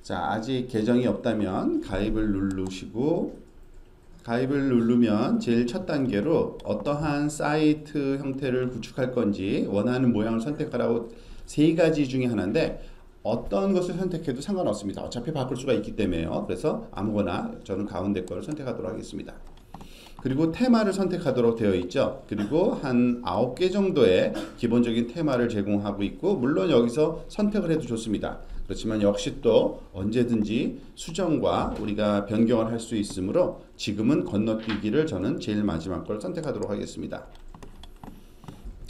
자, 아직 계정이 없다면 가입을 누르시고, 가입을 누르면 제일 첫 단계로 어떠한 사이트 형태를 구축할 건지 원하는 모양을 선택하라고 세 가지 중에 하나인데, 어떤 것을 선택해도 상관없습니다. 어차피 바꿀 수가 있기 때문에요. 그래서 아무거나 저는 가운데 거를 선택하도록 하겠습니다. 그리고 테마를 선택하도록 되어 있죠. 그리고 한 9개 정도의 기본적인 테마를 제공하고 있고, 물론 여기서 선택을 해도 좋습니다. 그렇지만 역시 또 언제든지 수정과 우리가 변경을 할 수 있으므로 지금은 건너뛰기를 저는 제일 마지막 걸 선택하도록 하겠습니다.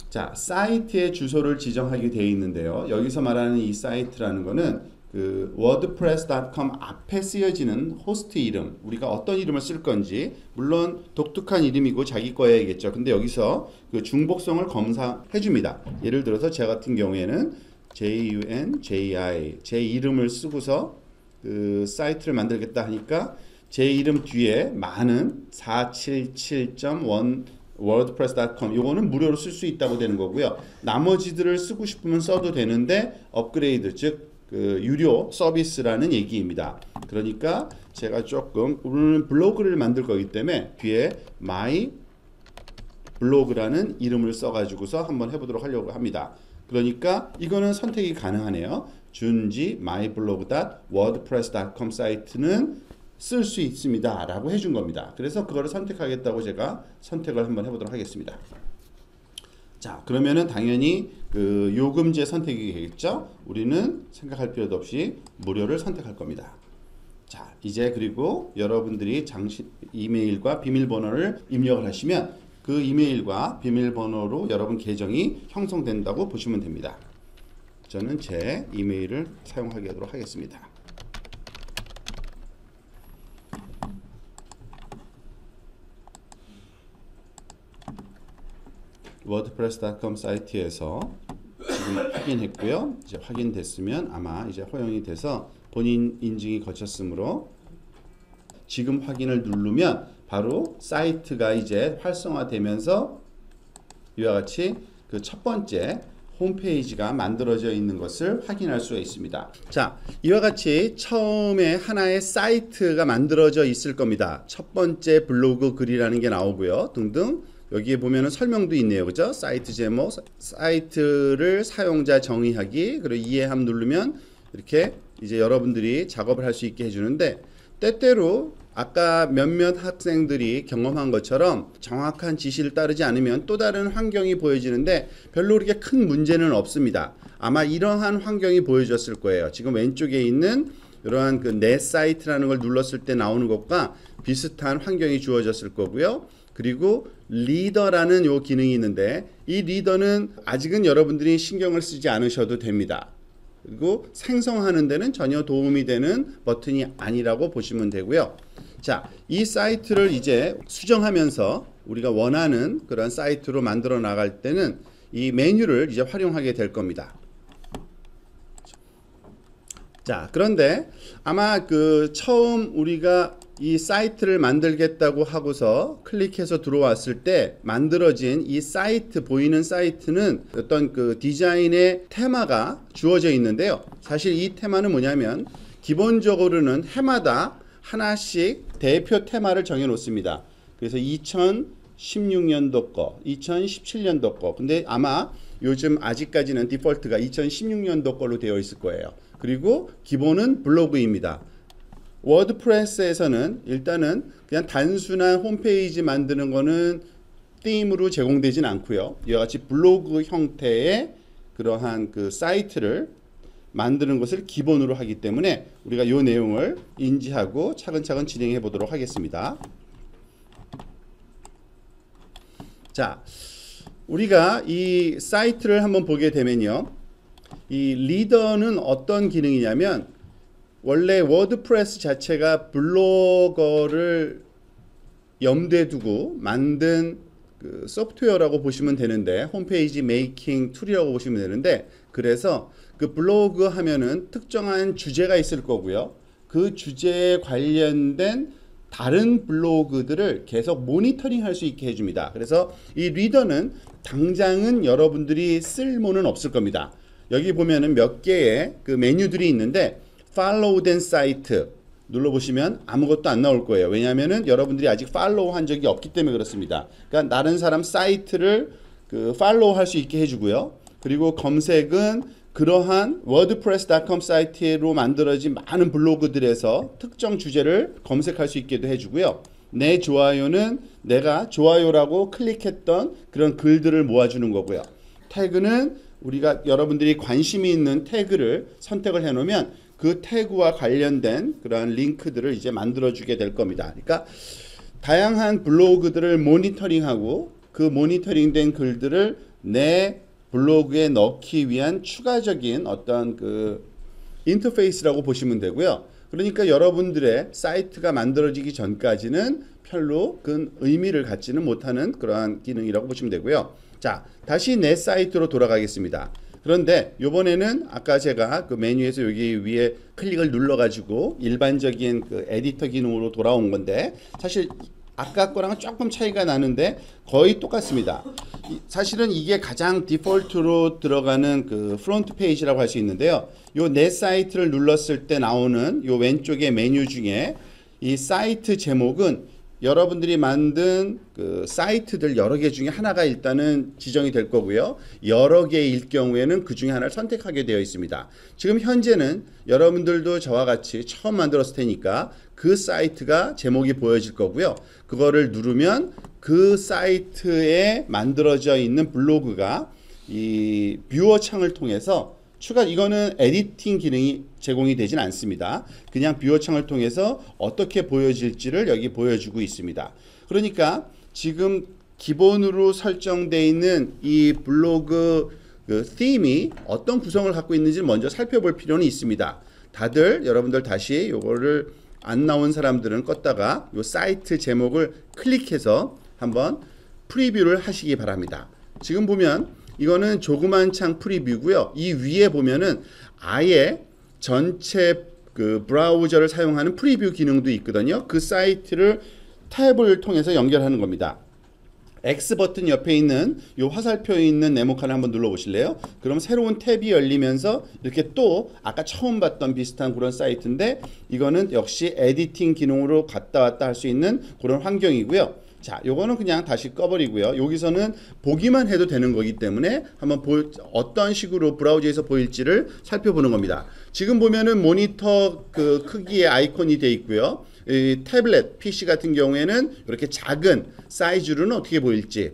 자, 사이트의 주소를 지정하게 되어 있는데요. 여기서 말하는 이 사이트라는 거는 그 wordpress.com 앞에 쓰여지는 호스트 이름, 우리가 어떤 이름을 쓸 건지, 물론 독특한 이름이고 자기 거야겠죠. 근데 여기서 그 중복성을 검사해 줍니다. 예를 들어서 제 같은 경우에는 JUNJI 제 이름을 쓰고서 그 사이트를 만들겠다 하니까 제 이름 뒤에 많은 477.1 wordpress.com 요거는 무료로 쓸 수 있다고 되는 거고요. 나머지들을 쓰고 싶으면 써도 되는데 업그레이드, 즉 그 유료 서비스라는 얘기입니다. 그러니까 제가 조금 오늘 블로그를 만들 거기 때문에 뒤에 my 블로그라는 이름을 써가지고서 한번 해보도록 하려고 합니다. 그러니까 이거는 선택이 가능하네요. 준지 myblog.wordpress.com 사이트는 쓸 수 있습니다 라고 해준 겁니다. 그래서 그거를 선택하겠다고 제가 선택을 한번 해보도록 하겠습니다. 자, 그러면은 당연히 그 요금제 선택이 되겠죠. 우리는 생각할 필요도 없이 무료를 선택할 겁니다. 자, 이제 그리고 여러분들이 이메일과 비밀번호를 입력을 하시면 그 이메일과 비밀번호로 여러분 계정이 형성된다고 보시면 됩니다. 저는 제 이메일을 사용하게 하도록 하겠습니다. wordpress.com 사이트에서 지금 확인했고요. 이제 확인됐으면 아마 이제 허용이 돼서 본인 인증이 거쳤으므로 지금 확인을 누르면 바로 사이트가 이제 활성화되면서 이와 같이 그 첫 번째 홈페이지가 만들어져 있는 것을 확인할 수가 있습니다. 자, 이와 같이 처음에 하나의 사이트가 만들어져 있을 겁니다. 첫 번째 블로그 글이라는 게 나오고요. 등등. 여기에 보면은 설명도 있네요. 그죠? 사이트 제목, 사이트를 사용자 정의하기, 그리고 이해함 누르면 이렇게 이제 여러분들이 작업을 할 수 있게 해주는데, 때때로 아까 몇몇 학생들이 경험한 것처럼 정확한 지시를 따르지 않으면 또 다른 환경이 보여지는데 별로 그렇게 큰 문제는 없습니다. 아마 이러한 환경이 보여졌을 거예요. 지금 왼쪽에 있는 이러한 그 내 사이트라는 걸 눌렀을 때 나오는 것과 비슷한 환경이 주어졌을 거고요. 그리고 리더라는 요 기능이 있는데 이 리더는 아직은 여러분들이 신경을 쓰지 않으셔도 됩니다. 그리고 생성하는 데는 전혀 도움이 되는 버튼이 아니라고 보시면 되고요. 자, 이 사이트를 이제 수정하면서 우리가 원하는 그런 사이트로 만들어 나갈 때는 이 메뉴를 이제 활용하게 될 겁니다. 자, 그런데 아마 그 처음 우리가 이 사이트를 만들겠다고 하고서 클릭해서 들어왔을 때 만들어진 이 사이트, 보이는 사이트는 어떤 그 디자인의 테마가 주어져 있는데요. 사실 이 테마는 뭐냐면 기본적으로는 해마다 하나씩 대표 테마를 정해 놓습니다. 그래서 2016년도 거, 2017년도 거. 근데 아마 요즘 아직까지는 디폴트가 2016년도 걸로 되어 있을 거예요. 그리고 기본은 블로그입니다. 워드프레스에서는 일단은 그냥 단순한 홈페이지 만드는 거는 띠임으로 제공되진 않고요. 이와 같이 블로그 형태의 그러한 그 사이트를 만드는 것을 기본으로 하기 때문에 우리가 이 내용을 인지하고 차근차근 진행해 보도록 하겠습니다. 자, 우리가 이 사이트를 한번 보게 되면요. 이 리더는 어떤 기능이냐면 원래 워드프레스 자체가 블로거를 염두에 두고 만든 그 소프트웨어라고 보시면 되는데, 홈페이지 메이킹 툴이라고 보시면 되는데, 그래서 그 블로그 하면은 특정한 주제가 있을 거고요. 그 주제에 관련된 다른 블로그들을 계속 모니터링 할 수 있게 해줍니다. 그래서 이 리더는 당장은 여러분들이 쓸모는 없을 겁니다. 여기 보면은 몇 개의 그 메뉴들이 있는데 팔로우 된 사이트 눌러보시면 아무것도 안 나올 거예요. 왜냐하면은 여러분들이 아직 팔로우 한 적이 없기 때문에 그렇습니다. 그러니까 다른 사람 사이트를 그 팔로우 할 수 있게 해주고요. 그리고 검색은 그러한 wordpress.com 사이트로 만들어진 많은 블로그들에서 특정 주제를 검색할 수 있게도 해주고요. 내 좋아요는 내가 좋아요라고 클릭했던 그런 글들을 모아주는 거고요. 태그는 우리가 여러분들이 관심이 있는 태그를 선택을 해놓으면 그 태그와 관련된 그러한 링크들을 이제 만들어주게 될 겁니다. 그러니까 다양한 블로그들을 모니터링하고 그 모니터링된 글들을 내 블로그에 넣기 위한 추가적인 어떤 그 인터페이스라고 보시면 되고요. 그러니까 여러분들의 사이트가 만들어지기 전까지는 별로 큰 의미를 갖지는 못하는 그러한 기능이라고 보시면 되고요. 자, 다시 내 사이트로 돌아가겠습니다. 그런데 이번에는 아까 제가 그 메뉴에서 여기 위에 클릭을 눌러가지고 일반적인 그 에디터 기능으로 돌아온 건데 사실 아까 거랑은 조금 차이가 나는데 거의 똑같습니다. 사실은 이게 가장 디폴트로 들어가는 그 프론트 페이지라고 할 수 있는데요. 요 내 사이트를 눌렀을 때 나오는 요 왼쪽의 메뉴 중에 이 사이트 제목은 여러분들이 만든 그 사이트들 여러 개 중에 하나가 일단은 지정이 될 거고요. 여러 개일 경우에는 그 중에 하나를 선택하게 되어 있습니다. 지금 현재는 여러분들도 저와 같이 처음 만들었을 테니까 그 사이트가 제목이 보여질 거고요. 그거를 누르면 그 사이트에 만들어져 있는 블로그가 이 뷰어 창을 통해서 이거는 에디팅 기능이 제공이 되진 않습니다. 그냥 뷰어 창을 통해서 어떻게 보여질지를 여기 보여주고 있습니다. 그러니까 지금 기본으로 설정되어 있는 이 블로그 그 them이 어떤 구성을 갖고 있는지 먼저 살펴볼 필요는 있습니다. 다들 여러분들 다시 요거를 안 나온 사람들은 껐다가 요 사이트 제목을 클릭해서 한번 프리뷰를 하시기 바랍니다. 지금 보면 이거는 조그만 창 프리뷰고요. 이 위에 보면은 아예 전체 그 브라우저를 사용하는 프리뷰 기능도 있거든요. 그 사이트를 탭을 통해서 연결하는 겁니다. X 버튼 옆에 있는 이 화살표 있는 네모칸을 한번 눌러 보실래요? 그럼 새로운 탭이 열리면서 이렇게 또 아까 처음 봤던 비슷한 그런 사이트인데 이거는 역시 에디팅 기능으로 갔다 왔다 할 수 있는 그런 환경이고요. 자, 요거는 그냥 다시 꺼버리고요. 여기서는 보기만 해도 되는 거기 때문에 한번 어떤 식으로 브라우저에서 보일지를 살펴보는 겁니다. 지금 보면은 모니터 그 크기의 아이콘이 되어 있고요. 이 태블릿 PC 같은 경우에는 이렇게 작은 사이즈로는 어떻게 보일지,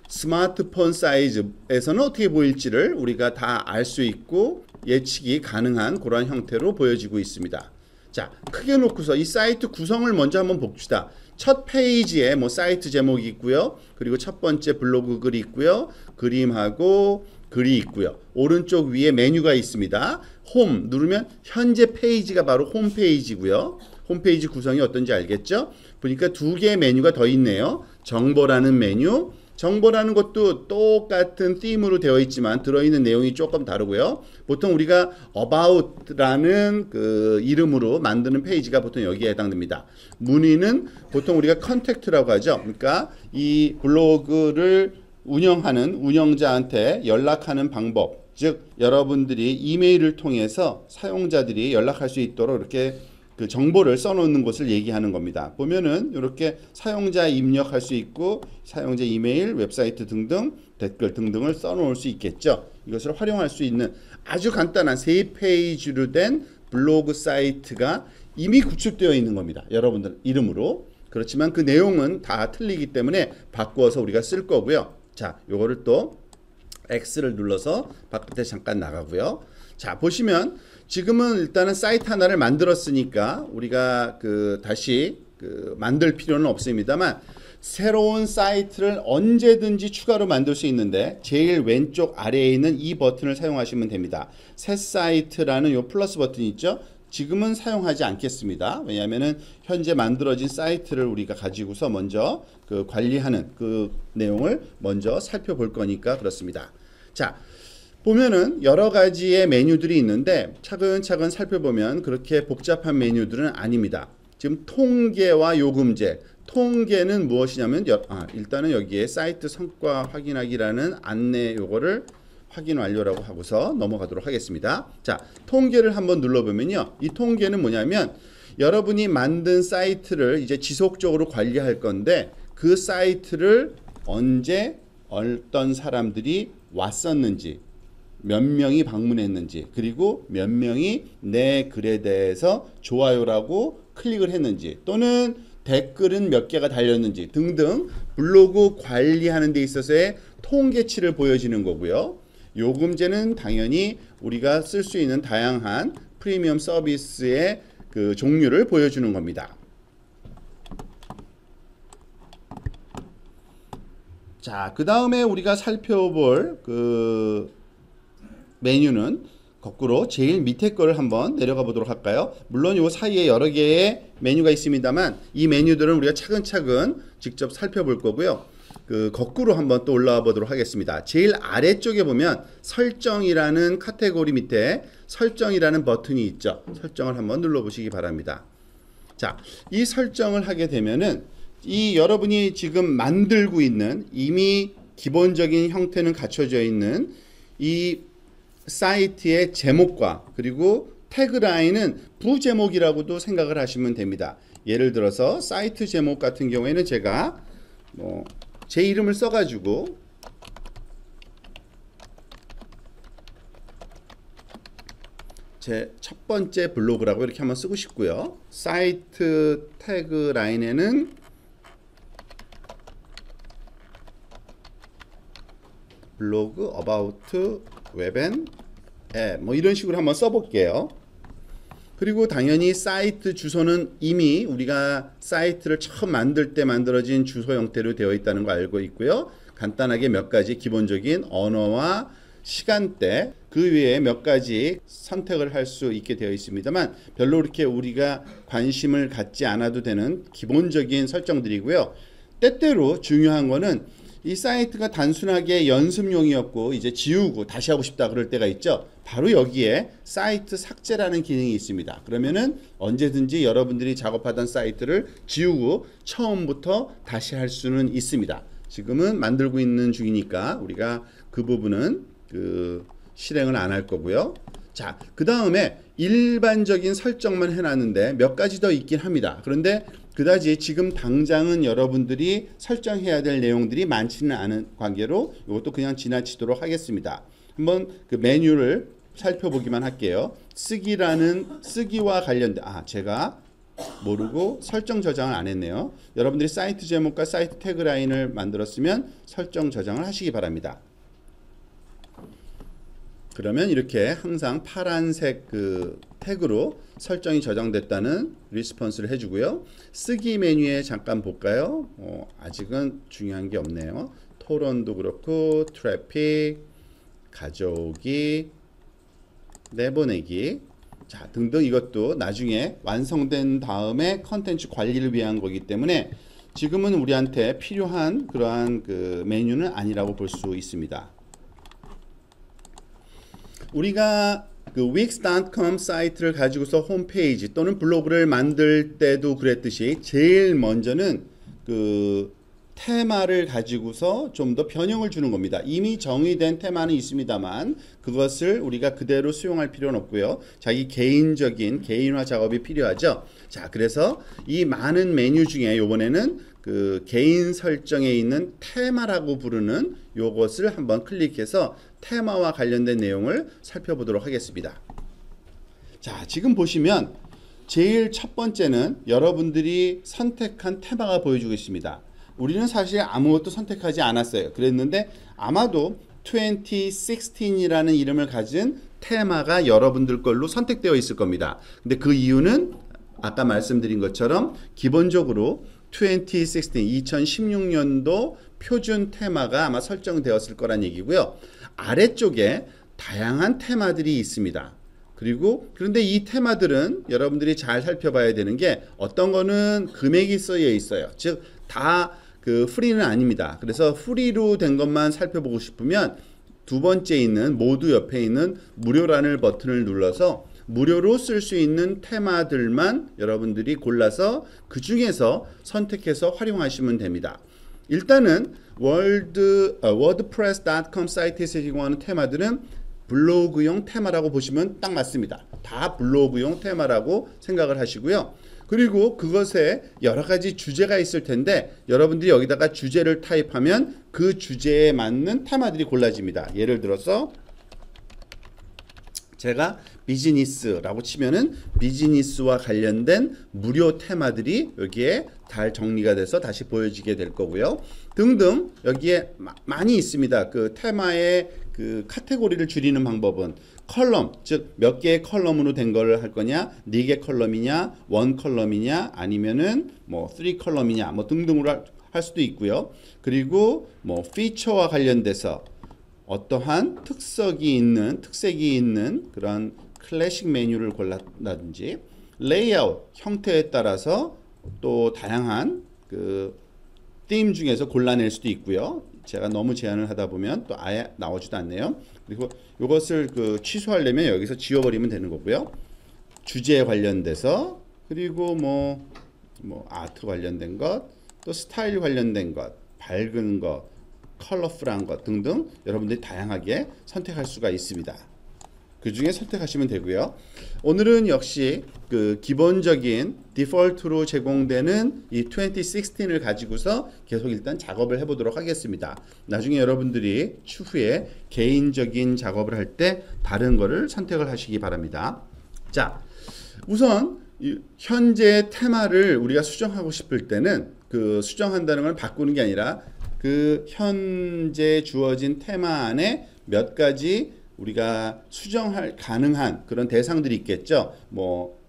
스마트폰 사이즈에서는 어떻게 보일지를 우리가 다 알 수 있고 예측이 가능한 그런 형태로 보여지고 있습니다. 자, 크게 놓고서 이 사이트 구성을 먼저 한번 봅시다. 첫 페이지에 뭐 사이트 제목이 있고요. 그리고 첫 번째 블로그 글이 있고요. 그림하고 글이 있고요. 오른쪽 위에 메뉴가 있습니다. 홈 누르면 현재 페이지가 바로 홈 페이지고요. 홈페이지 구성이 어떤지 알겠죠? 보니까 두 개의 메뉴가 더 있네요. 정보라는 메뉴. 정보라는 것도 똑같은 them으로 되어 있지만 들어있는 내용이 조금 다르고요. 보통 우리가 about라는 그 이름으로 만드는 페이지가 보통 여기에 해당됩니다. 문의는 보통 우리가 contact라고 하죠. 그러니까 이 블로그를 운영하는 운영자한테 연락하는 방법, 즉 여러분들이 이메일을 통해서 사용자들이 연락할 수 있도록 이렇게 그 정보를 써놓는 것을 얘기하는 겁니다. 보면은 이렇게 사용자 입력할 수 있고 사용자 이메일, 웹사이트 등등 댓글 등등을 써놓을 수 있겠죠. 이것을 활용할 수 있는 아주 간단한 3페이지로 된 블로그 사이트가 이미 구축되어 있는 겁니다. 여러분들 이름으로. 그렇지만 그 내용은 다 틀리기 때문에 바꾸어서 우리가 쓸 거고요. 자, 요거를 또 X를 눌러서 바깥에 잠깐 나가고요. 자, 보시면 지금은 일단은 사이트 하나를 만들었으니까 우리가 다시 만들 필요는 없습니다만 새로운 사이트를 언제든지 추가로 만들 수 있는데 제일 왼쪽 아래에 있는 이 버튼을 사용하시면 됩니다. 새 사이트라는 요 플러스 버튼이 있죠. 지금은 사용하지 않겠습니다. 왜냐하면은 현재 만들어진 사이트를 우리가 가지고서 먼저 관리하는 그 내용을 먼저 살펴볼 거니까 그렇습니다. 자, 보면은 여러 가지의 메뉴들이 있는데 차근차근 살펴보면 그렇게 복잡한 메뉴들은 아닙니다. 지금 통계와 요금제. 통계는 무엇이냐면 일단은 여기에 사이트 성과 확인하기라는 안내 요거를 확인 완료라고 하고서 넘어가도록 하겠습니다. 자, 통계를 한번 눌러보면요. 이 통계는 뭐냐면 여러분이 만든 사이트를 이제 지속적으로 관리할 건데 그 사이트를 언제 어떤 사람들이 왔었는지, 몇 명이 방문했는지, 그리고 몇 명이 내 글에 대해서 좋아요라고 클릭을 했는지, 또는 댓글은 몇 개가 달렸는지 등등 블로그 관리하는 데 있어서의 통계치를 보여주는 거고요. 요금제는 당연히 우리가 쓸 수 있는 다양한 프리미엄 서비스의 그 종류를 보여주는 겁니다. 자, 그 다음에 우리가 살펴볼 그 메뉴는 거꾸로 제일 밑에 거를 한번 내려가 보도록 할까요? 물론 요 사이에 여러 개의 메뉴가 있습니다만 이 메뉴들은 우리가 차근차근 직접 살펴볼 거고요. 그 거꾸로 한번 또 올라와 보도록 하겠습니다. 제일 아래쪽에 보면 설정이라는 카테고리 밑에 설정이라는 버튼이 있죠. 설정을 한번 눌러 보시기 바랍니다. 자, 이 설정을 하게 되면은 이 여러분이 지금 만들고 있는 이미 기본적인 형태는 갖춰져 있는 이 사이트의 제목과 그리고 태그라인은 부제목이라고도 생각을 하시면 됩니다. 예를 들어서 사이트 제목 같은 경우에는 제가 제 이름을 써가지고 제 첫 번째 블로그라고 이렇게 한번 쓰고 싶고요. 사이트 태그라인에는 블로그 about web and app 뭐 이런 식으로 한번 써볼게요. 그리고 당연히 사이트 주소는 이미 우리가 사이트를 처음 만들 때 만들어진 주소 형태로 되어 있다는 거 알고 있고요. 간단하게 몇 가지 기본적인 언어와 시간대 그 외에 몇 가지 선택을 할 수 있게 되어 있습니다만 별로 그렇게 우리가 관심을 갖지 않아도 되는 기본적인 설정들이고요. 때때로 중요한 거는 이 사이트가 단순하게 연습용이었고 이제 지우고 다시 하고 싶다 그럴 때가 있죠. 바로 여기에 사이트 삭제라는 기능이 있습니다. 그러면은 언제든지 여러분들이 작업하던 사이트를 지우고 처음부터 다시 할 수는 있습니다. 지금은 만들고 있는 중이니까 우리가 그 부분은 실행을 안 할 거고요. 자, 그 다음에 일반적인 설정만 해놨는데 몇 가지 더 있긴 합니다. 그런데 그다지 지금 당장은 여러분들이 설정해야 될 내용들이 많지는 않은 관계로 이것도 그냥 지나치도록 하겠습니다. 한번 그 메뉴를 살펴보기만 할게요. 쓰기와 관련된 제가 모르고 설정 저장을 안 했네요. 여러분들이 사이트 제목과 사이트 태그라인을 만들었으면 설정 저장을 하시기 바랍니다. 그러면 이렇게 항상 파란색 그 태그로 설정이 저장됐다는 리스폰스를 해주고요. 쓰기 메뉴에 잠깐 볼까요? 아직은 중요한 게 없네요. 토론도 그렇고 트래픽, 가져오기, 내보내기 자 등등 이것도 나중에 완성된 다음에 컨텐츠 관리를 위한 거기 때문에 지금은 우리한테 필요한 그러한 그 메뉴는 아니라고 볼 수 있습니다. 우리가 그 wix.com 사이트를 가지고서 홈페이지 또는 블로그를 만들 때도 그랬듯이 제일 먼저는 그 테마를 가지고서 좀 더 변형을 주는 겁니다. 이미 정의된 테마는 있습니다만 그것을 우리가 그대로 수용할 필요는 없고요. 자기 개인적인 개인화 작업이 필요하죠. 자, 그래서 이 많은 메뉴 중에 이번에는 그 개인 설정에 있는 테마라고 부르는 요것을 한번 클릭해서 테마와 관련된 내용을 살펴보도록 하겠습니다. 자, 지금 보시면 제일 첫 번째는 여러분들이 선택한 테마가 보여주고 있습니다. 우리는 사실 아무것도 선택하지 않았어요. 그랬는데 아마도 2016이라는 이름을 가진 테마가 여러분들 걸로 선택되어 있을 겁니다. 근데 그 이유는 아까 말씀드린 것처럼 기본적으로 2016년도 표준 테마가 아마 설정되었을 거란 얘기고요. 아래쪽에 다양한 테마들이 있습니다. 그런데 이 테마들은 여러분들이 잘 살펴봐야 되는 게 어떤 거는 금액이 쓰여 있어요. 즉 다 그 프리는 아닙니다. 그래서 프리로 된 것만 살펴보고 싶으면 두 번째 있는 모두 옆에 있는 무료라는 버튼을 눌러서 무료로 쓸 수 있는 테마들만 여러분들이 골라서 그 중에서 선택해서 활용하시면 됩니다. 일단은 wordpress.com 사이트에서 제공하는 테마들은 블로그용 테마라고 보시면 딱 맞습니다. 다 블로그용 테마라고 생각을 하시고요. 그리고 그것에 여러 가지 주제가 있을 텐데 여러분들이 여기다가 주제를 타입하면 그 주제에 맞는 테마들이 골라집니다. 예를 들어서 제가 비즈니스라고 치면은 비즈니스와 관련된 무료 테마들이 여기에 잘 정리가 돼서 다시 보여지게 될 거고요. 등등 여기에 많이 있습니다. 그 테마의 그 카테고리를 줄이는 방법은 컬럼, 즉 몇 개의 컬럼으로 된 거를 할 거냐, 4개 컬럼이냐, 1 컬럼이냐, 아니면은 뭐 3 컬럼이냐, 뭐 등등으로 할 수도 있고요. 그리고 뭐 피처와 관련돼서 어떠한 특색이 있는 그런 클래식 메뉴를 골랐다든지, 레이아웃 형태에 따라서 또 다양한 그 theme 중에서 골라낼 수도 있고요. 제가 너무 제한을 하다 보면 또 아예 나오지도 않네요. 그리고 이것을 그 취소하려면 여기서 지워버리면 되는 거고요. 주제에 관련돼서, 그리고 뭐 아트 관련된 것, 또 스타일 관련된 것, 밝은 것, 컬러풀한 것 등등 여러분들이 다양하게 선택할 수가 있습니다. 그 중에 선택하시면 되고요. 오늘은 역시 그 기본적인 디폴트로 제공되는 이 2016을 가지고서 계속 일단 작업을 해보도록 하겠습니다. 나중에 여러분들이 추후에 개인적인 작업을 할 때 다른 거를 선택을 하시기 바랍니다. 자, 우선 현재 테마를 우리가 수정하고 싶을 때는 그 수정한다는 걸 바꾸는 게 아니라 그 현재 주어진 테마 안에 몇 가지 우리가 수정할 가능한 그런 대상들이 있겠죠. 뭐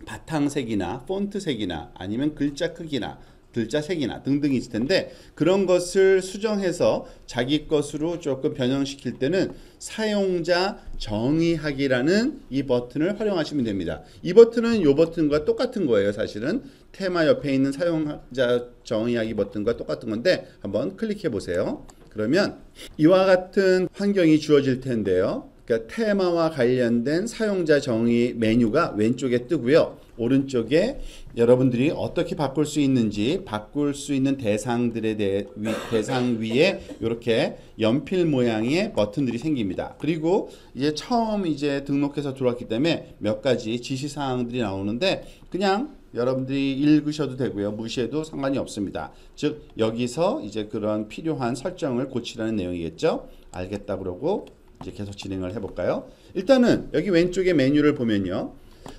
바탕색이나 폰트색이나 아니면 글자 크기나 글자 색이나 등등이 있을 텐데 그런 것을 수정해서 자기 것으로 조금 변형시킬 때는 사용자 정의하기라는 이 버튼을 활용하시면 됩니다. 이 버튼은 이 버튼과 똑같은 거예요. 사실은 테마 옆에 있는 사용자 정의하기 버튼과 똑같은 건데 한번 클릭해 보세요. 그러면 이와 같은 환경이 주어질 텐데요. 그러니까 테마와 관련된 사용자 정의 메뉴가 왼쪽에 뜨고요. 오른쪽에 여러분들이 어떻게 바꿀 수 있는지 바꿀 수 있는 대상들에 대해 대상 위에 이렇게 연필 모양의 버튼들이 생깁니다. 그리고 이제 처음 이제 등록해서 들어왔기 때문에 몇 가지 지시사항들이 나오는데 그냥 여러분들이 읽으셔도 되고요. 무시해도 상관이 없습니다. 즉 여기서 이제 그런 필요한 설정을 고치라는 내용이겠죠. 알겠다 그러고 이제 계속 진행을 해볼까요? 일단은 여기 왼쪽에 메뉴를 보면요.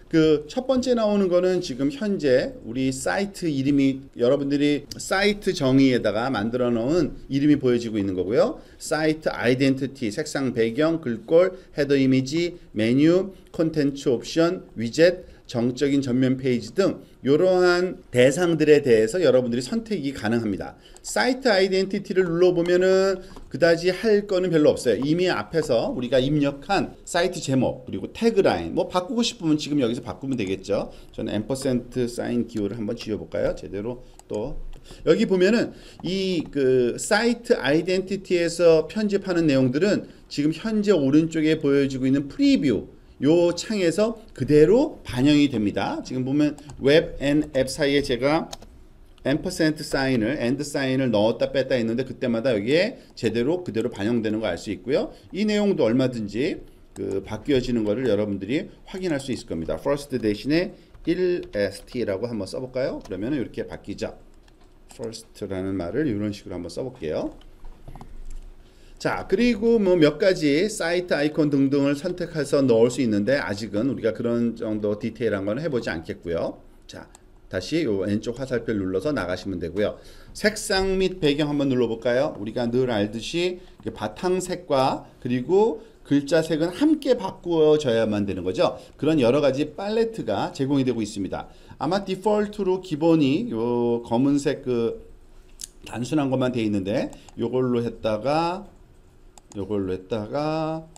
그 첫 번째 나오는 거는 지금 현재 우리 사이트 이름이 여러분들이 사이트 정의에다가 만들어 놓은 이름이 보여지고 있는 거고요. 사이트 아이덴티티, 색상 배경, 글꼴, 헤더 이미지, 메뉴, 콘텐츠 옵션, 위젯, 정적인 전면 페이지 등 이러한 대상들에 대해서 여러분들이 선택이 가능합니다. 사이트 아이덴티티를 눌러보면은 그다지 할 거는 별로 없어요. 이미 앞에서 우리가 입력한 사이트 제목 그리고 태그라인 뭐 바꾸고 싶으면 지금 여기서 바꾸면 되겠죠. 저는 앰퍼센트 사인 기호를 한번 지워볼까요? 제대로 또 여기 보면은 이 그 사이트 아이덴티티에서 편집하는 내용들은 지금 현재 오른쪽에 보여지고 있는 프리뷰 요 창에서 그대로 반영이 됩니다. 지금 보면 웹 앤 앱 사이에 제가 앰퍼센트 사인을 엔드 사인을 넣었다 뺐다 했는데 그때마다 여기에 제대로 그대로 반영되는 거 알 수 있고요. 이 내용도 얼마든지 그 바뀌어지는 거를 여러분들이 확인할 수 있을 겁니다. first 대신에 1st라고 한번 써볼까요? 그러면 이렇게 바뀌죠. first라는 말을 이런 식으로 한번 써볼게요. 자, 그리고 뭐 몇 가지 사이트 아이콘 등등을 선택해서 넣을 수 있는데 아직은 우리가 그런 정도 디테일한 건 해보지 않겠고요. 자, 다시 요 왼쪽 화살표를 눌러서 나가시면 되고요. 색상 및 배경 한번 눌러볼까요? 우리가 늘 알듯이 바탕색과 그리고 글자색은 함께 바꾸어져야만 되는 거죠. 그런 여러 가지 팔레트가 제공이 되고 있습니다. 아마 디폴트로 기본이 요 검은색 그 단순한 것만 돼 있는데 요걸로 했다가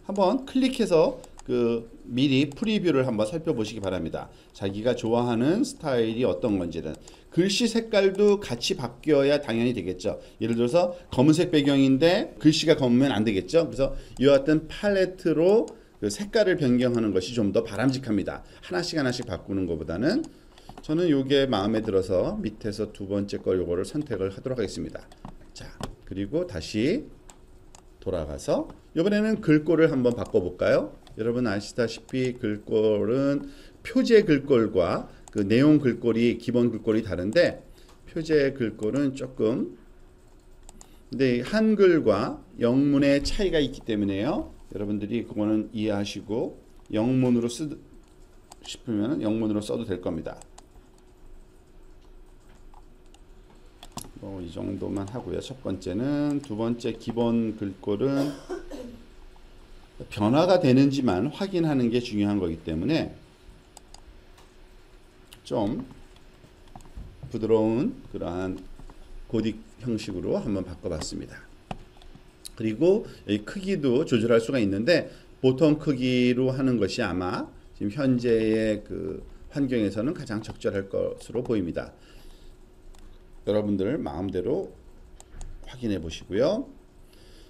한번 클릭해서 그 미리 프리뷰를 한번 살펴보시기 바랍니다. 자기가 좋아하는 스타일이 어떤 건지는 글씨 색깔도 같이 바뀌어야 당연히 되겠죠. 예를 들어서 검은색 배경인데 글씨가 검으면 안 되겠죠. 그래서 이와 같은 팔레트로 그 색깔을 변경하는 것이 좀 더 바람직합니다. 하나씩 바꾸는 것보다는. 저는 요게 마음에 들어서 밑에서 두 번째 거 요거를 선택을 하도록 하겠습니다. 자, 그리고 다시 돌아가서 이번에는 글꼴을 한번 바꿔볼까요? 여러분 아시다시피 글꼴은 표제 글꼴과 그 내용 글꼴이 기본 글꼴이 다른데 표제 글꼴은 조금 근데 한글과 영문의 차이가 있기 때문에요. 여러분들이 그거는 이해하시고 영문으로 싶으면 영문으로 써도 될 겁니다. 이 정도만 하고요. 첫 번째는 두 번째 기본 글꼴은 변화가 되는지만 확인하는 게 중요한 거기 때문에 좀 부드러운 그러한 고딕 형식으로 한번 바꿔봤습니다. 그리고 이 크기도 조절할 수가 있는데 보통 크기로 하는 것이 아마 지금 현재의 그 환경에서는 가장 적절할 것으로 보입니다. 여러분들 마음대로 확인해 보시고요.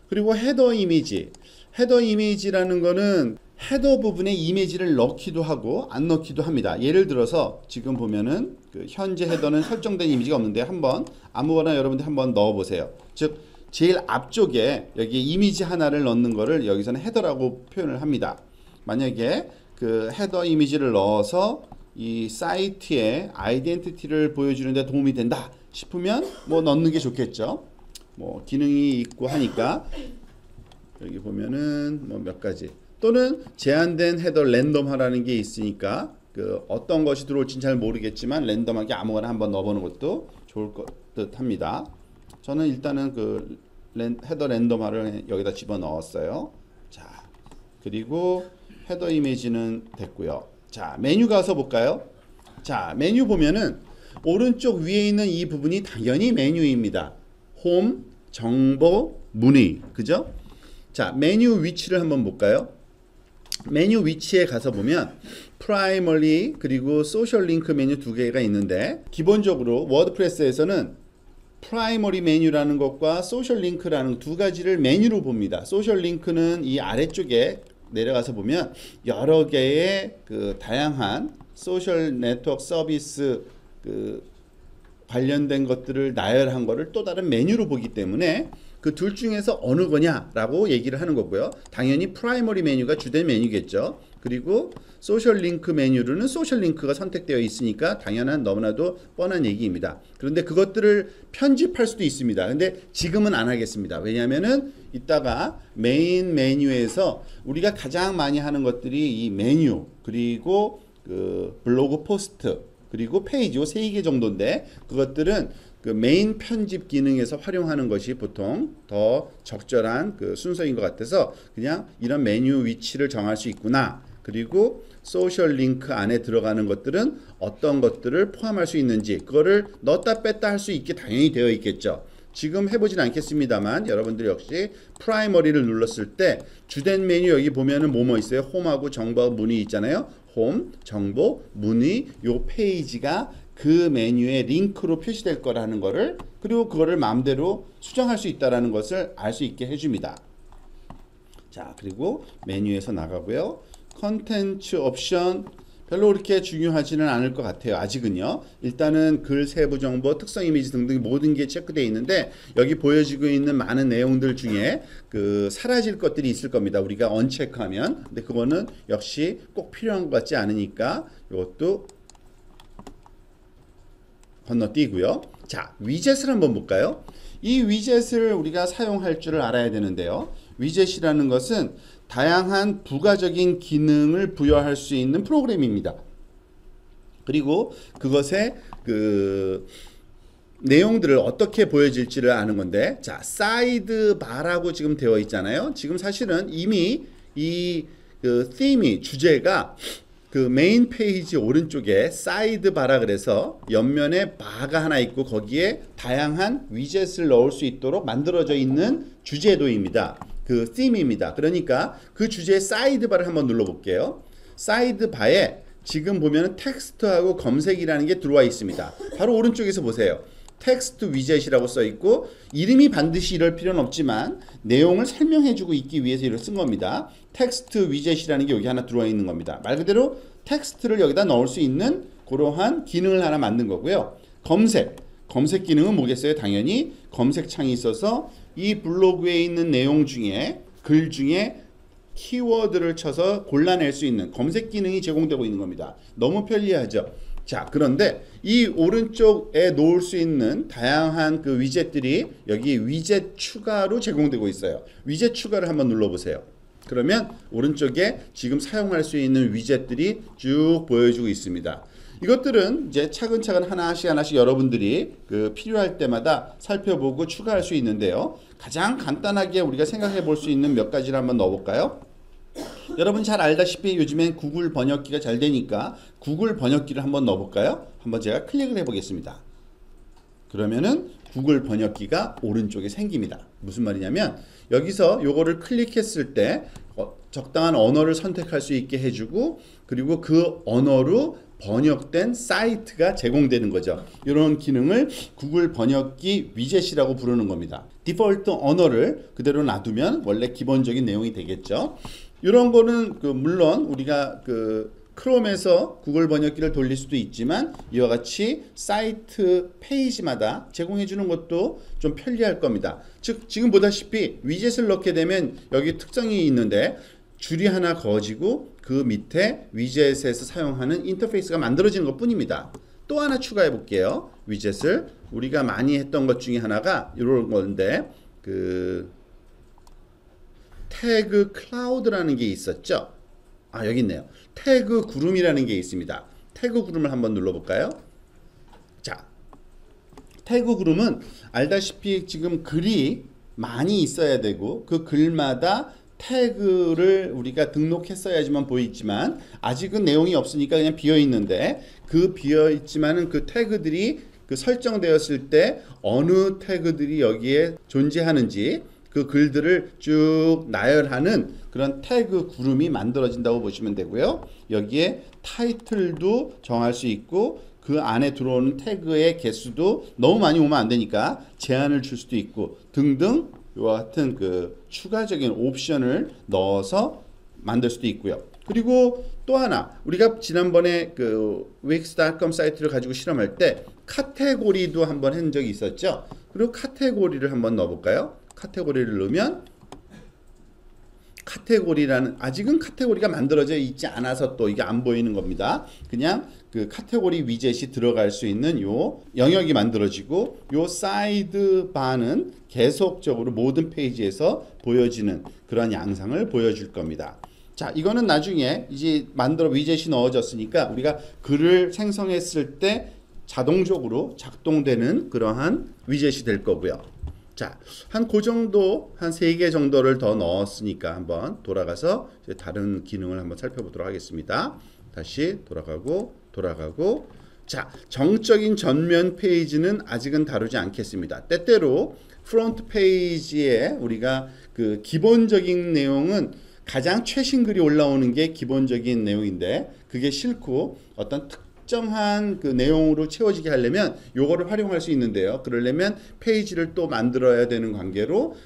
그리고 헤더 이미지라는 거는 헤더 부분에 이미지를 넣기도 하고 안 넣기도 합니다. 예를 들어서 지금 보면은 그 현재 헤더는 설정된 이미지가 없는데 한번 아무거나 여러분들 한번 넣어 보세요. 즉 제일 앞쪽에 여기 이미지 하나를 넣는 거를 여기서는 헤더라고 표현을 합니다. 만약에 그 헤더 이미지를 넣어서 이 사이트의 아이덴티티를 보여주는 데 도움이 된다 싶으면 뭐 넣는 게 좋겠죠. 뭐 기능이 있고 하니까 여기 보면은 뭐 몇 가지 또는 제한된 헤더 랜덤화라는 게 있으니까 그 어떤 것이 들어올지는 잘 모르겠지만 랜덤하게 아무거나 한번 넣어보는 것도 좋을 것 듯합니다. 저는 일단은 그 헤더 랜덤화를 여기다 집어 넣었어요. 자, 그리고 헤더 이미지는 됐고요. 자, 메뉴 가서 볼까요? 자, 메뉴 보면은 오른쪽 위에 있는 이 부분이 당연히 메뉴입니다. 홈, 정보, 문의, 그죠? 자, 메뉴 위치를 한번 볼까요? 메뉴 위치에 가서 보면 프라이머리 그리고 소셜 링크 메뉴 두 개가 있는데 기본적으로 워드프레스에서는 프라이머리 메뉴라는 것과 소셜 링크라는 두 가지를 메뉴로 봅니다. 소셜 링크는 이 아래쪽에 내려가서 보면 여러 개의 그 다양한 소셜 네트워크 서비스 그 관련된 것들을 나열한 거를 또 다른 메뉴로 보기 때문에 그 둘 중에서 어느 거냐라고 얘기를 하는 거고요. 당연히 프라이머리 메뉴가 주된 메뉴겠죠. 그리고 소셜 링크 메뉴로는 소셜 링크가 선택되어 있으니까 당연한 너무나도 뻔한 얘기입니다. 그런데 그것들을 편집할 수도 있습니다. 근데 지금은 안 하겠습니다. 왜냐하면은 이따가 메인 메뉴에서 우리가 가장 많이 하는 것들이 이 메뉴 그리고 그 블로그 포스트 그리고 페이지 요 3개 정도인데 그것들은 그 메인 편집 기능에서 활용하는 것이 보통 더 적절한 그 순서인 것 같아서 그냥 이런 메뉴 위치를 정할 수 있구나. 그리고 소셜 링크 안에 들어가는 것들은 어떤 것들을 포함할 수 있는지 그거를 넣었다 뺐다 할 수 있게 당연히 되어 있겠죠. 지금 해보진 않겠습니다만 여러분들 역시 프라이머리를 눌렀을 때 주된 메뉴 여기 보면은 뭐뭐 있어요? 홈하고 정보하고 문의 있잖아요. 홈, 정보, 문의 요 페이지가 그 메뉴의 링크로 표시될 거라는 거를 그리고 그거를 마음대로 수정할 수 있다라는 것을 알 수 있게 해줍니다. 자, 그리고 메뉴에서 나가고요. 컨텐츠 옵션 별로 그렇게 중요하지는 않을 것 같아요. 아직은요. 일단은 글 세부 정보, 특성 이미지 등등 모든 게 체크되어 있는데 여기 보여지고 있는 많은 내용들 중에 그 사라질 것들이 있을 겁니다. 우리가 언체크하면. 근데 그거는 역시 꼭 필요한 것 같지 않으니까 이것도 건너뛰고요. 자, 위젯을 한번 볼까요? 이 위젯을 우리가 사용할 줄을 알아야 되는데요. 위젯이라는 것은 다양한 부가적인 기능을 부여할 수 있는 프로그램입니다. 그리고 그것의 그 내용들을 어떻게 보여질지를 아는 건데, 자, 사이드 바라고 지금 되어 있잖아요. 지금 사실은 이미 이 그 theme 주제가 그 메인 페이지 오른쪽에 사이드 바라 그래서 옆면에 바가 하나 있고 거기에 다양한 위젯을 넣을 수 있도록 만들어져 있는 주제도입니다. 그 theme입니다. 그러니까 그 주제의 사이드 바를 한번 눌러 볼게요. 사이드 바에 지금 보면 텍스트하고 검색이라는 게 들어와 있습니다. 바로 오른쪽에서 보세요. 텍스트 위젯이라고 써 있고 이름이 반드시 이럴 필요는 없지만 내용을 설명해 주고 있기 위해서 이걸 쓴 겁니다. 텍스트 위젯이라는 게 여기 하나 들어와 있는 겁니다. 말 그대로 텍스트를 여기다 넣을 수 있는 그러한 기능을 하나 만든 거고요. 검색 기능은 뭐겠어요? 당연히 검색창이 있어서 이 블로그에 있는 내용 중에 글 중에 키워드를 쳐서 골라낼 수 있는 검색 기능이 제공되고 있는 겁니다. 너무 편리하죠. 자, 그런데 이 오른쪽에 놓을 수 있는 다양한 그 위젯들이 여기 위젯 추가로 제공되고 있어요. 위젯 추가를 한번 눌러보세요. 그러면 오른쪽에 지금 사용할 수 있는 위젯들이 쭉 보여주고 있습니다. 이것들은 이제 차근차근 하나씩 여러분들이 그 필요할 때마다 살펴보고 추가할 수 있는데요. 가장 간단하게 우리가 생각해 볼 수 있는 몇 가지를 한번 넣어볼까요? 여러분 잘 알다시피 요즘엔 구글 번역기가 잘 되니까 구글 번역기를 한번 넣어볼까요? 한번 제가 클릭을 해보겠습니다. 그러면은 구글 번역기가 오른쪽에 생깁니다. 무슨 말이냐면 여기서 요거를 클릭했을 때 적당한 언어를 선택할 수 있게 해주고 그리고 그 언어로 번역된 사이트가 제공되는 거죠. 이런 기능을 구글 번역기 위젯이라고 부르는 겁니다. 디폴트 언어를 그대로 놔두면 원래 기본적인 내용이 되겠죠. 이런 거는 물론 우리가 크롬에서 구글 번역기를 돌릴 수도 있지만 이와 같이 사이트 페이지마다 제공해 주는 것도 좀 편리할 겁니다. 즉 지금 보다시피 위젯을 넣게 되면 여기 특성이 있는데 줄이 하나 그어지고 그 밑에 위젯에서 사용하는 인터페이스가 만들어지는 것 뿐입니다. 또 하나 추가해 볼게요. 위젯을 우리가 많이 했던 것 중에 하나가 이런 건데 태그 클라우드라는 게 있었죠. 아, 여기 있네요. 태그 구름이라는 게 있습니다. 태그 구름을 한번 눌러볼까요? 자, 태그 구름은 알다시피 지금 글이 많이 있어야 되고 그 글마다 태그를 우리가 등록했어야지만 보이지만 아직은 내용이 없으니까 그냥 비어 있는데 그 비어 있지만은 그 태그들이 설정되었을 때 어느 태그들이 여기에 존재하는지 그 글들을 쭉 나열하는 그런 태그 구름이 만들어진다고 보시면 되고요. 여기에 타이틀도 정할 수 있고 그 안에 들어오는 태그의 개수도 너무 많이 오면 안 되니까 제한을 줄 수도 있고 등등 이와 같은 추가적인 옵션을 넣어서 만들 수도 있고요. 그리고 또 하나 우리가 지난번에 wix.com 사이트를 가지고 실험할 때 카테고리도 한번 한 적이 있었죠. 그리고 카테고리를 한번 넣어볼까요? 카테고리를 넣으면 카테고리라는 아직은 카테고리가 만들어져 있지 않아서 또 이게 안 보이는 겁니다. 그냥 카테고리 위젯이 들어갈 수 있는 요 영역이 만들어지고 요 사이드 바는 계속적으로 모든 페이지에서 보여지는 그런 양상을 보여줄 겁니다. 자, 이거는 나중에 이제 위젯이 넣어졌으니까 우리가 글을 생성했을 때 자동적으로 작동되는 그러한 위젯이 될 거고요. 자, 한 그 정도, 한 3개 정도를 더 넣었으니까 한번 돌아가서 이제 다른 기능을 한번 살펴보도록 하겠습니다. 다시 돌아가고. 자, 정적인 전면 페이지는 아직은 다루지 않겠습니다. 때때로 프론트 페이지에 우리가 기본적인 내용은 가장 최신 글이 올라오는 게 기본적인 내용인데 그게 싫고 어떤 특정한 내용으로 채워지게 하려면 요거를 활용할 수 있는데요. 그러려면 페이지를 또 만들어야 되는 관계로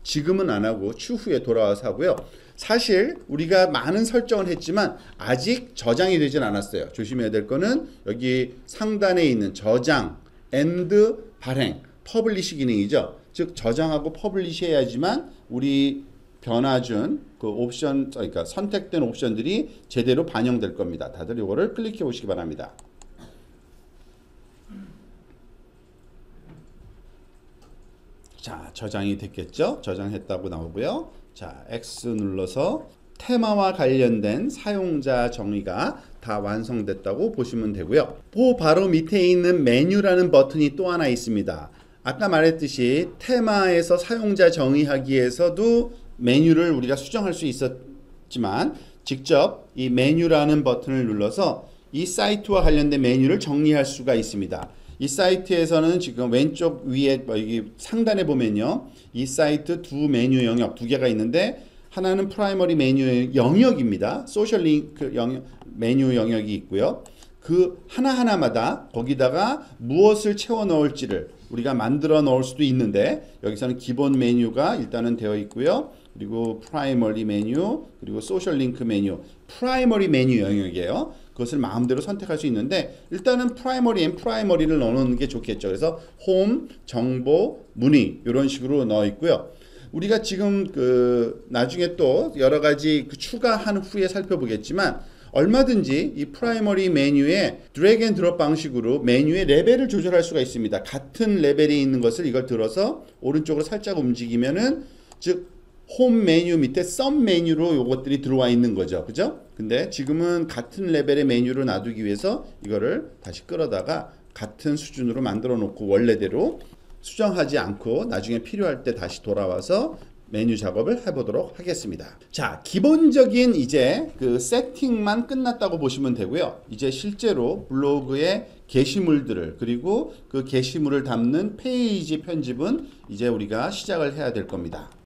지금은 안 하고 추후에 돌아와서 하고요. 사실 우리가 많은 설정을 했지만 아직 저장이 되진 않았어요. 조심해야 될 거는 여기 상단에 있는 저장, 엔드, 발행, 퍼블리시 기능이죠. 즉 저장하고 퍼블리시 해야지만 우리 변화준 옵션, 그러니까 선택된 옵션들이 제대로 반영될 겁니다. 다들 이거를 클릭해 보시기 바랍니다. 자, 저장이 됐겠죠? 저장했다고 나오고요. 자, X 눌러서 테마와 관련된 사용자 정의가 다 완성됐다고 보시면 되고요. 그 바로 밑에 있는 메뉴라는 버튼이 또 하나 있습니다. 아까 말했듯이 테마에서 사용자 정의하기에서도 메뉴를 우리가 수정할 수 있었지만 직접 이 메뉴라는 버튼을 눌러서 이 사이트와 관련된 메뉴를 정리할 수가 있습니다. 이 사이트에서는 지금 왼쪽 위에 여기 상단에 보면요, 이 사이트 두 메뉴 영역 두 개가 있는데 하나는 프라이머리 메뉴 영역입니다. 소셜 링크 메뉴 영역이 있고요. 그 하나하나마다 거기다가 무엇을 채워 넣을지를 우리가 만들어 넣을 수도 있는데 여기서는 기본 메뉴가 일단은 되어 있고요. 그리고 프라이머리 메뉴, 그리고 소셜 링크 메뉴, 프라이머리 메뉴 영역이에요. 그것을 마음대로 선택할 수 있는데 일단은 프라이머리 앤 프라이머리를 넣어놓는 게 좋겠죠. 그래서 홈, 정보, 문의 이런 식으로 넣어 있고요. 우리가 지금 나중에 또 여러 가지 추가한 후에 살펴보겠지만 얼마든지 이 프라이머리 메뉴에 드래그 앤 드롭 방식으로 메뉴의 레벨을 조절할 수가 있습니다. 같은 레벨에 있는 것을 이걸 들어서 오른쪽으로 살짝 움직이면은 즉 홈 메뉴 밑에 썸 메뉴로 요것들이 들어와 있는 거죠. 그죠? 근데 지금은 같은 레벨의 메뉴로 놔두기 위해서 이거를 다시 끌어다가 같은 수준으로 만들어 놓고 원래대로 수정하지 않고 나중에 필요할 때 다시 돌아와서 메뉴 작업을 해보도록 하겠습니다. 자, 기본적인 이제 세팅만 끝났다고 보시면 되고요. 이제 실제로 블로그의 게시물들을 그리고 그 게시물을 담는 페이지 편집은 이제 우리가 시작을 해야 될 겁니다.